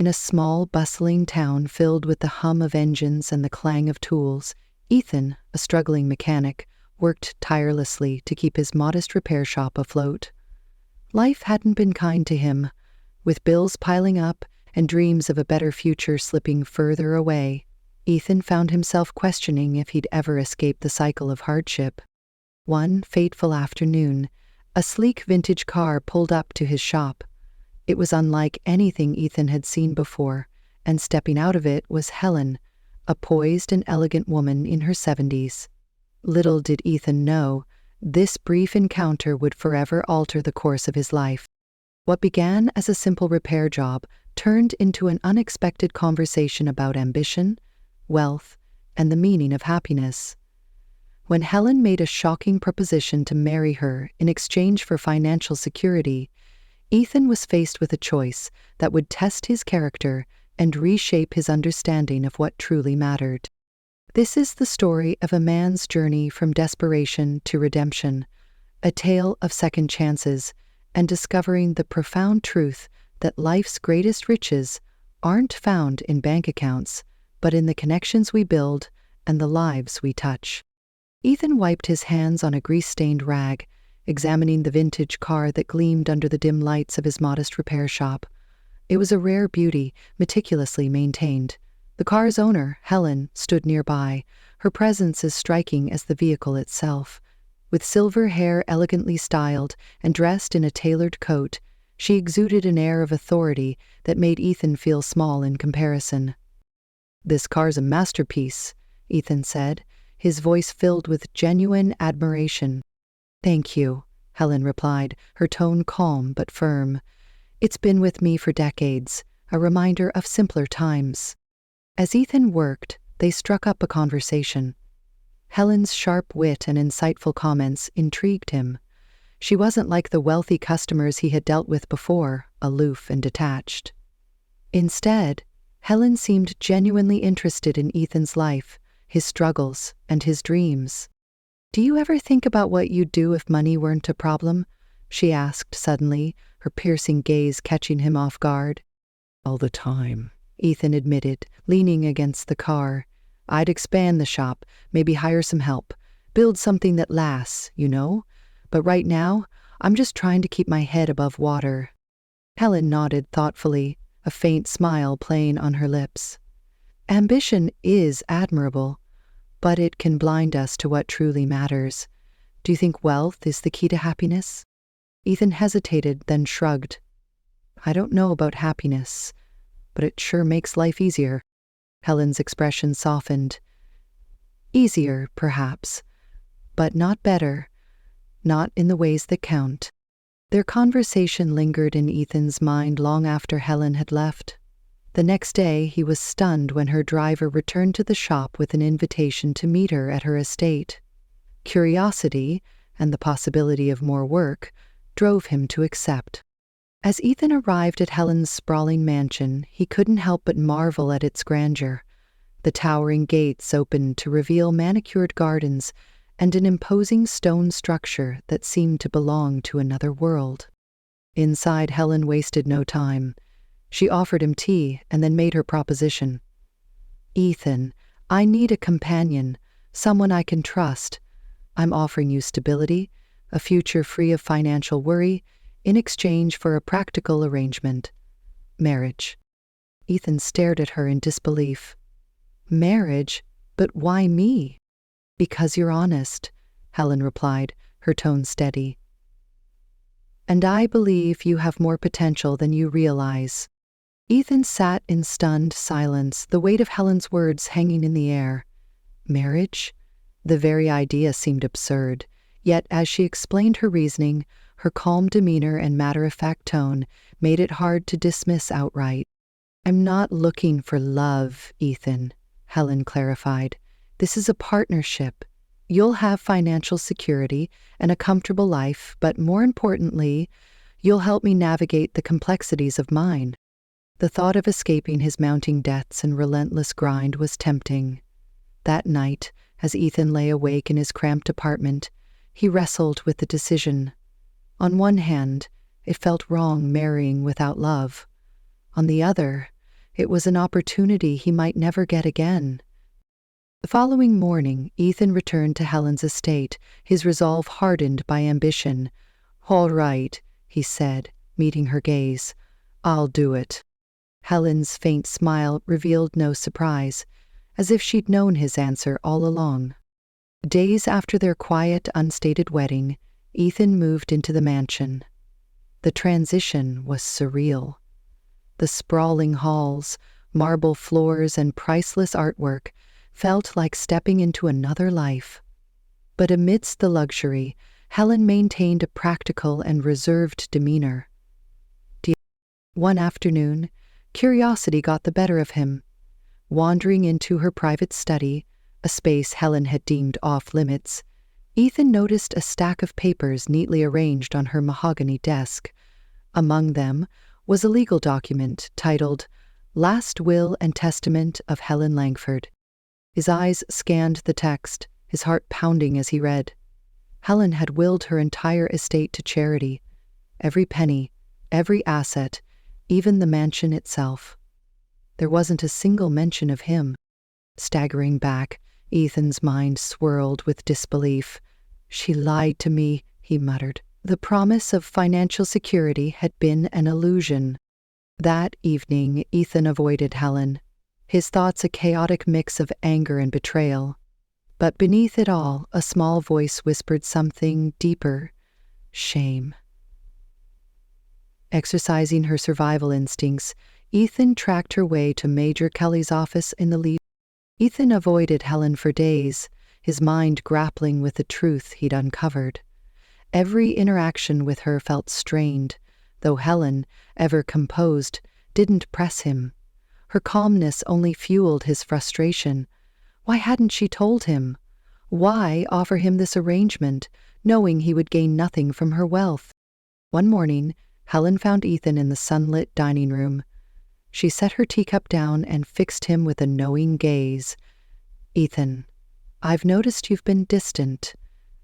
In a small, bustling town filled with the hum of engines and the clang of tools, Ethan, a struggling mechanic, worked tirelessly to keep his modest repair shop afloat. Life hadn't been kind to him, with bills piling up and dreams of a better future slipping further away. Ethan found himself questioning if he'd ever escape the cycle of hardship. One fateful afternoon, a sleek vintage car pulled up to his shop. It was unlike anything Ethan had seen before, and stepping out of it was Helen, a poised and elegant woman in her 70s. Little did Ethan know, this brief encounter would forever alter the course of his life. What began as a simple repair job turned into an unexpected conversation about ambition, wealth, and the meaning of happiness. When Helen made a shocking proposition to marry her in exchange for financial security, Ethan was faced with a choice that would test his character and reshape his understanding of what truly mattered. This is the story of a man's journey from desperation to redemption, a tale of second chances and discovering the profound truth that life's greatest riches aren't found in bank accounts, but in the connections we build and the lives we touch. Ethan wiped his hands on a grease-stained rag, examining the vintage car that gleamed under the dim lights of his modest repair shop. It was a rare beauty, meticulously maintained. The car's owner, Helen, stood nearby, her presence as striking as the vehicle itself. With silver hair elegantly styled and dressed in a tailored coat, she exuded an air of authority that made Ethan feel small in comparison. "This car's a masterpiece," Ethan said, his voice filled with genuine admiration. "Thank you," Helen replied, her tone calm but firm. "It's been with me for decades, a reminder of simpler times." As Ethan worked, they struck up a conversation. Helen's sharp wit and insightful comments intrigued him. She wasn't like the wealthy customers he had dealt with before, aloof and detached. Instead, Helen seemed genuinely interested in Ethan's life, his struggles, and his dreams. "Do you ever think about what you'd do if money weren't a problem?" she asked suddenly, her piercing gaze catching him off guard. "All the time," Ethan admitted, leaning against the car. "I'd expand the shop, maybe hire some help, build something that lasts, you know? But right now, I'm just trying to keep my head above water." Helen nodded thoughtfully, a faint smile playing on her lips. "Ambition is admirable, but it can blind us to what truly matters. Do you think wealth is the key to happiness?" Ethan hesitated, then shrugged. "I don't know about happiness, but it sure makes life easier." Helen's expression softened. "Easier, perhaps, but not better, not in the ways that count." Their conversation lingered in Ethan's mind long after Helen had left. The next day, he was stunned when her driver returned to the shop with an invitation to meet her at her estate. Curiosity, and the possibility of more work, drove him to accept. As Ethan arrived at Helen's sprawling mansion, he couldn't help but marvel at its grandeur. The towering gates opened to reveal manicured gardens and an imposing stone structure that seemed to belong to another world. Inside, Helen wasted no time. She offered him tea and then made her proposition. "Ethan, I need a companion, someone I can trust. I'm offering you stability, a future free of financial worry, in exchange for a practical arrangement. Marriage." Ethan stared at her in disbelief. "Marriage? But why me?" "Because you're honest," Helen replied, her tone steady. "And I believe you have more potential than you realize." Ethan sat in stunned silence, the weight of Helen's words hanging in the air. Marriage? The very idea seemed absurd, yet as she explained her reasoning, her calm demeanor and matter-of-fact tone made it hard to dismiss outright. "I'm not looking for love, Ethan," Helen clarified. "This is a partnership. You'll have financial security and a comfortable life, but more importantly, you'll help me navigate the complexities of mine." The thought of escaping his mounting debts and relentless grind was tempting. That night, as Ethan lay awake in his cramped apartment, he wrestled with the decision. On one hand, it felt wrong marrying without love. On the other, It was an opportunity he might never get again. The following morning, Ethan returned to Helen's estate, his resolve hardened by ambition. "All right," he said, meeting her gaze. "I'll do it." Helen's faint smile revealed no surprise, as if she'd known his answer all along. Days after their quiet, unstated wedding, Ethan moved into the mansion. The transition was surreal. The sprawling halls, marble floors, and priceless artwork felt like stepping into another life. But amidst the luxury, Helen maintained a practical and reserved demeanor. One afternoon, curiosity got the better of him. Wandering into her private study, a space Helen had deemed off-limits, Ethan noticed a stack of papers neatly arranged on her mahogany desk. Among them was a legal document titled "Last Will and Testament of Helen Langford." His eyes scanned the text, his heart pounding as he read. Helen had willed her entire estate to charity. Every penny, every asset, even the mansion itself. There wasn't a single mention of him. Staggering back, Ethan's mind swirled with disbelief. "She lied to me," he muttered. The promise of financial security had been an illusion. That evening, Ethan avoided Helen, his thoughts a chaotic mix of anger and betrayal. But beneath it all, a small voice whispered something deeper: shame. Exercising her survival instincts, Ethan tracked her way to Major Kelly's office in the lead. Ethan avoided Helen for days, his mind grappling with the truth he'd uncovered. Every interaction with her felt strained, though Helen, ever composed, didn't press him. Her calmness only fueled his frustration. Why hadn't she told him? Why offer him this arrangement, knowing he would gain nothing from her wealth? One morning, Helen found Ethan in the sunlit dining room. She set her teacup down and fixed him with a knowing gaze. "Ethan, I've noticed you've been distant.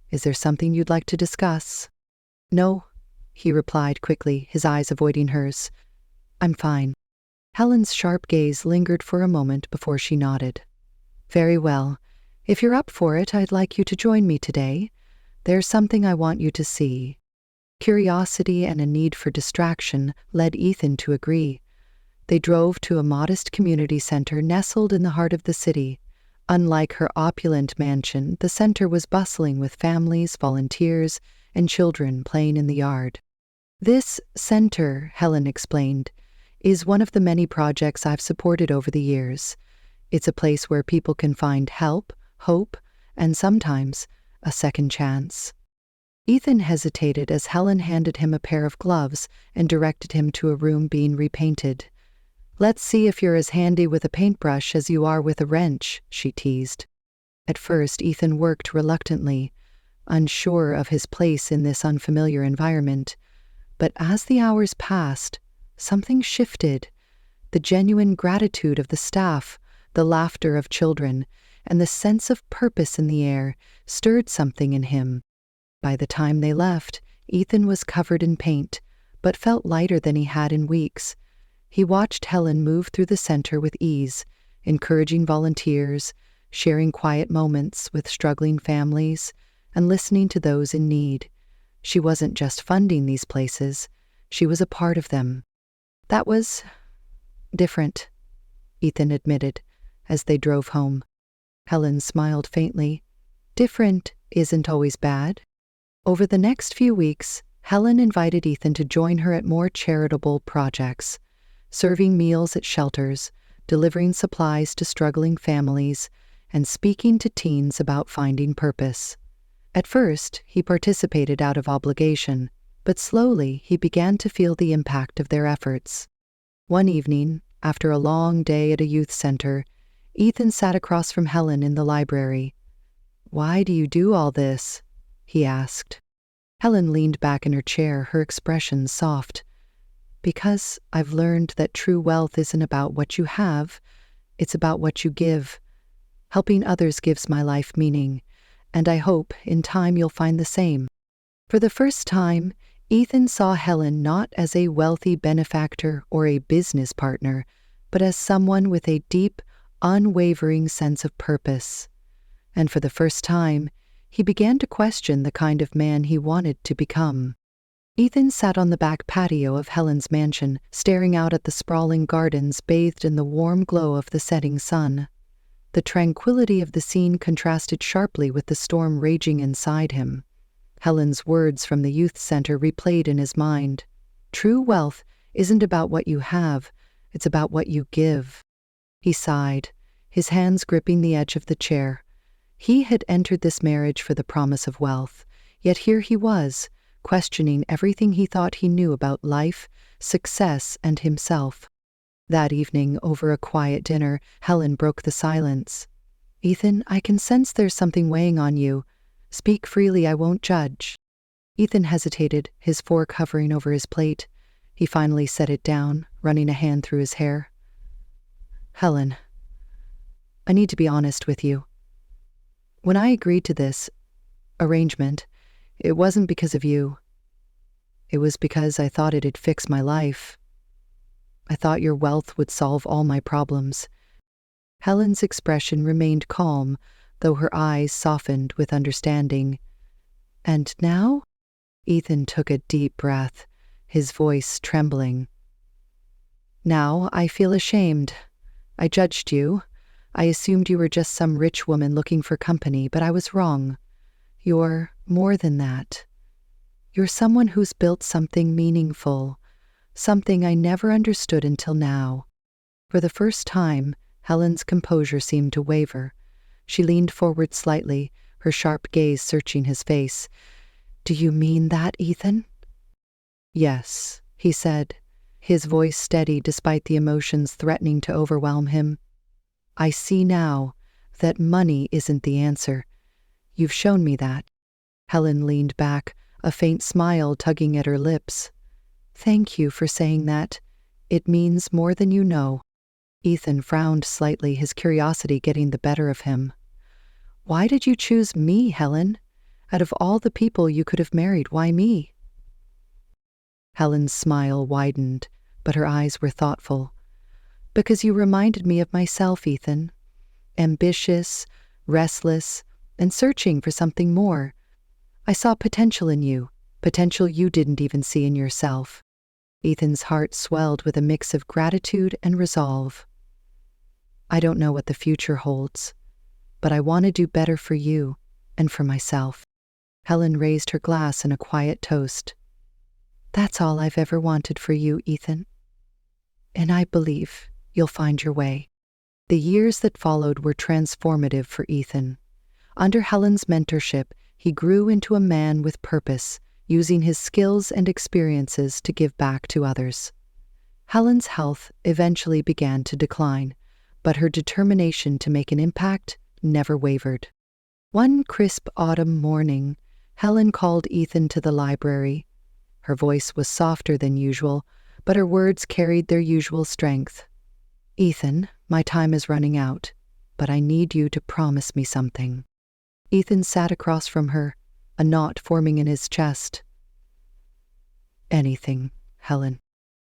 Is there something you'd like to discuss?" "No," he replied quickly, his eyes avoiding hers. "I'm fine." Helen's sharp gaze lingered for a moment before she nodded. "Very well. If you're up for it, I'd like you to join me today. There's something I want you to see." Curiosity and a need for distraction led Ethan to agree. They drove to a modest community center nestled in the heart of the city. Unlike her opulent mansion, the center was bustling with families, volunteers, and children playing in the yard. "This center," Helen explained, "is one of the many projects I've supported over the years. It's a place where people can find help, hope, and sometimes a second chance." Ethan hesitated as Helen handed him a pair of gloves and directed him to a room being repainted. "Let's see if you're as handy with a paintbrush as you are with a wrench," she teased. At first, Ethan worked reluctantly, unsure of his place in this unfamiliar environment. But as the hours passed, something shifted. The genuine gratitude of the staff, the laughter of children, and the sense of purpose in the air stirred something in him. By the time they left, Ethan was covered in paint, but felt lighter than he had in weeks. He watched Helen move through the center with ease, encouraging volunteers, sharing quiet moments with struggling families, and listening to those in need. She wasn't just funding these places, she was a part of them. "That was different," Ethan admitted, as they drove home. Helen smiled faintly. "Different isn't always bad." Over the next few weeks, Helen invited Ethan to join her at more charitable projects, serving meals at shelters, delivering supplies to struggling families, and speaking to teens about finding purpose. At first, he participated out of obligation, but slowly he began to feel the impact of their efforts. One evening, after a long day at a youth center, Ethan sat across from Helen in the library. "Why do you do all this?" he asked. Helen leaned back in her chair, her expression soft. "Because I've learned that true wealth isn't about what you have, it's about what you give. Helping others gives my life meaning, and I hope in time you'll find the same." For the first time, Ethan saw Helen not as a wealthy benefactor or a business partner, but as someone with a deep, unwavering sense of purpose. And for the first time, he began to question the kind of man he wanted to become. Ethan sat on the back patio of Helen's mansion, staring out at the sprawling gardens bathed in the warm glow of the setting sun. The tranquility of the scene contrasted sharply with the storm raging inside him. Helen's words from the youth center replayed in his mind. True wealth isn't about what you have, it's about what you give. He sighed, his hands gripping the edge of the chair. He had entered this marriage for the promise of wealth, yet here he was, questioning everything he thought he knew about life, success, and himself. That evening, over a quiet dinner, Helen broke the silence. "Ethan, I can sense there's something weighing on you. Speak freely, I won't judge." Ethan hesitated, his fork hovering over his plate. He finally set it down, running a hand through his hair. "Helen, I need to be honest with you. When I agreed to this arrangement, it wasn't because of you. It was because I thought it'd fix my life. I thought your wealth would solve all my problems." Helen's expression remained calm, though her eyes softened with understanding. "And now?" Ethan took a deep breath, his voice trembling. "Now I feel ashamed. I judged you. I assumed you were just some rich woman looking for company, but I was wrong. You're more than that. You're someone who's built something meaningful, something I never understood until now." For the first time, Helen's composure seemed to waver. She leaned forward slightly, her sharp gaze searching his face. "Do you mean that, Ethan?" "Yes," he said, his voice steady despite the emotions threatening to overwhelm him. "I see now that money isn't the answer. You've shown me that." Helen leaned back, a faint smile tugging at her lips. "Thank you for saying that. It means more than you know." Ethan frowned slightly, his curiosity getting the better of him. "Why did you choose me, Helen? Out of all the people you could have married, why me?" Helen's smile widened, but her eyes were thoughtful. "Because you reminded me of myself, Ethan. Ambitious, restless, and searching for something more. I saw potential in you, potential you didn't even see in yourself." Ethan's heart swelled with a mix of gratitude and resolve. "I don't know what the future holds, but I want to do better for you and for myself." Helen raised her glass in a quiet toast. "That's all I've ever wanted for you, Ethan. And I believe you'll find your way." The years that followed were transformative for Ethan. Under Helen's mentorship, he grew into a man with purpose, using his skills and experiences to give back to others. Helen's health eventually began to decline, but her determination to make an impact never wavered. One crisp autumn morning, Helen called Ethan to the library. Her voice was softer than usual, but her words carried their usual strength. "Ethan, my time is running out, but I need you to promise me something." Ethan sat across from her, a knot forming in his chest. "Anything, Helen."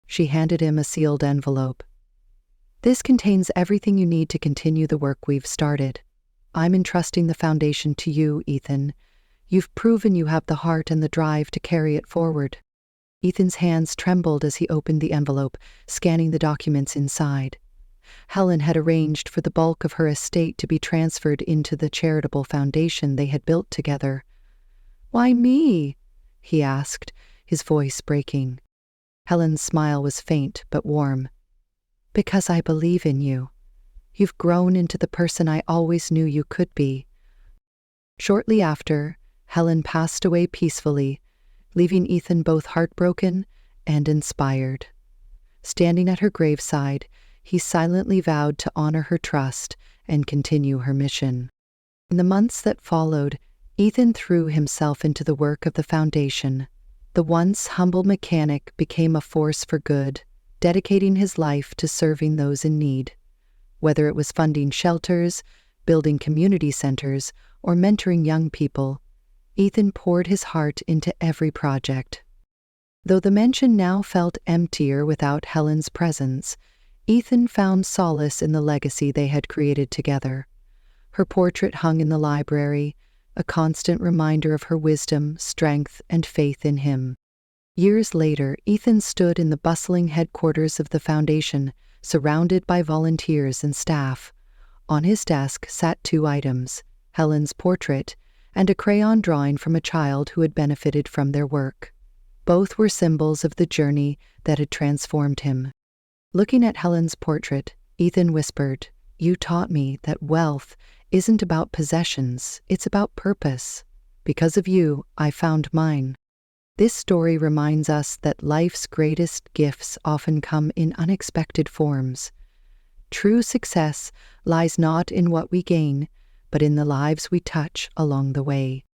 She handed him a sealed envelope. "This contains everything you need to continue the work we've started. I'm entrusting the foundation to you, Ethan. You've proven you have the heart and the drive to carry it forward." Ethan's hands trembled as he opened the envelope, scanning the documents inside. Helen had arranged for the bulk of her estate to be transferred into the charitable foundation they had built together. "Why me?" he asked, his voice breaking. Helen's smile was faint but warm. "Because I believe in you. You've grown into the person I always knew you could be." Shortly after, Helen passed away peacefully, leaving Ethan both heartbroken and inspired. Standing at her graveside, he silently vowed to honor her trust and continue her mission. In the months that followed, Ethan threw himself into the work of the foundation. The once humble mechanic became a force for good, dedicating his life to serving those in need. Whether it was funding shelters, building community centers, or mentoring young people, Ethan poured his heart into every project. Though the mansion now felt emptier without Helen's presence, Ethan found solace in the legacy they had created together. Her portrait hung in the library, a constant reminder of her wisdom, strength, and faith in him. Years later, Ethan stood in the bustling headquarters of the foundation, surrounded by volunteers and staff. On his desk sat two items: Helen's portrait and a crayon drawing from a child who had benefited from their work. Both were symbols of the journey that had transformed him. Looking at Helen's portrait, Ethan whispered, "You taught me that wealth isn't about possessions, it's about purpose. Because of you, I found mine." This story reminds us that life's greatest gifts often come in unexpected forms. True success lies not in what we gain, but in the lives we touch along the way.